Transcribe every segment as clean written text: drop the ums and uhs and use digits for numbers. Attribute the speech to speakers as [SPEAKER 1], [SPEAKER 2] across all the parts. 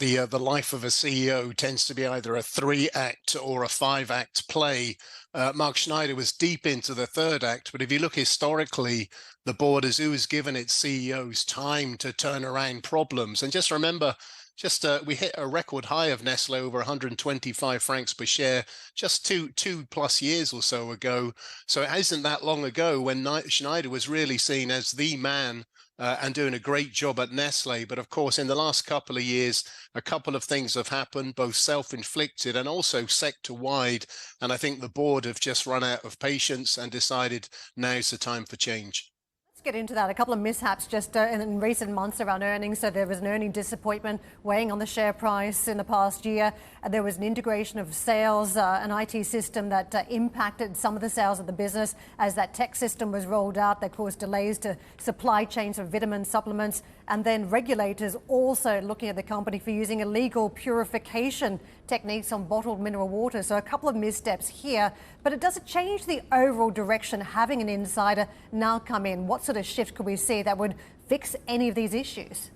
[SPEAKER 1] the life of a CEO tends to be either a 3-act or a 5-act play. Mark Schneider was deep into the 3rd act, but if you look historically, the board has always given its CEOs time to turn around problems. And just remember, we hit a record high of Nestle over 125 francs per share just two plus years or so ago. So it isn't that long ago when Schneider was really seen as the man and doing a great job at Nestle. But of course, in the last couple of years, a couple of things have happened, both self-inflicted and also sector-wide. And I think the board have just run out of patience and decided now's the time for change.
[SPEAKER 2] Get into that. A couple of mishaps just in recent months around earnings. So there was an earning disappointment weighing on the share price in the past year. There was an integration of sales, an IT system that impacted some of the sales of the business as that tech system was rolled out. That caused delays to supply chains for vitamin supplements. And then regulators also looking at the company for using illegal purification techniques on bottled mineral water. So a couple of missteps here, but it doesn't change the overall direction having an insider now come in. What sort of shift could we see that would fix any of these issues?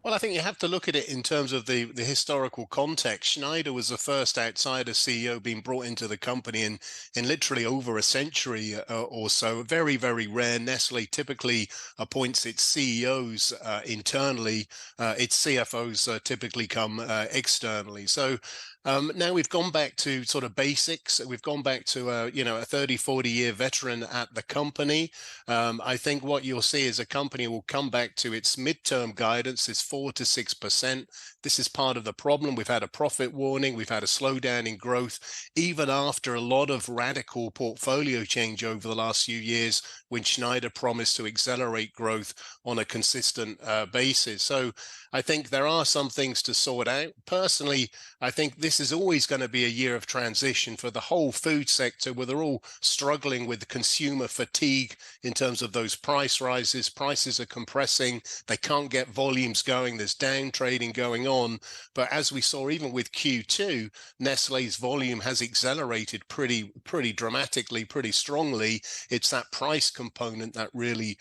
[SPEAKER 1] Well, I think you have to look at it in terms of the historical context. Schneider was the first outsider CEO being brought into the company in literally over a century or so. Very, very rare. Nestle typically appoints its CEOs internally. Its CFOs typically come externally. So now we've gone back to sort of basics. We've gone back to a 30, 40-year veteran at the company. I think what you'll see is a company will come back to its midterm guidance is 4 to 6%. This is part of the problem. We've had a profit warning. We've had a slowdown in growth, even after a lot of radical portfolio change over the last few years when Schneider promised to accelerate growth on a consistent basis. So I think there are some things to sort out. Personally, I think this is always going to be a year of transition for the whole food sector, where they're all struggling with consumer fatigue in terms of those price rises. Prices are compressing. They can't get volumes going. There's down trading going on. But as we saw, even with Q2, Nestle's volume has accelerated pretty dramatically, pretty strongly. It's that price component that really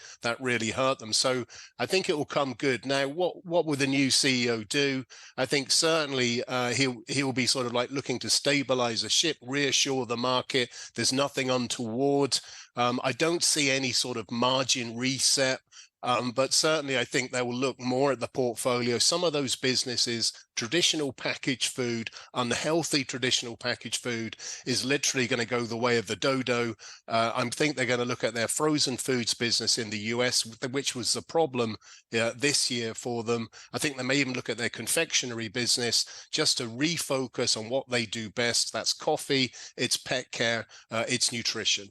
[SPEAKER 1] hurt them. So I think it will come good. Now, what will the new CEO do? I think certainly he'll be sort of like looking to stabilize the ship, reassure the market. There's nothing untoward. I don't see any sort of margin reset. But certainly I think they will look more at the portfolio. Some of those businesses, traditional packaged food, unhealthy traditional packaged food, is literally going to go the way of the dodo. I think they're going to look at their frozen foods business in the US, which was the problem this year for them. I think they may even look at their confectionery business just to refocus on what they do best. That's coffee, it's pet care, it's nutrition.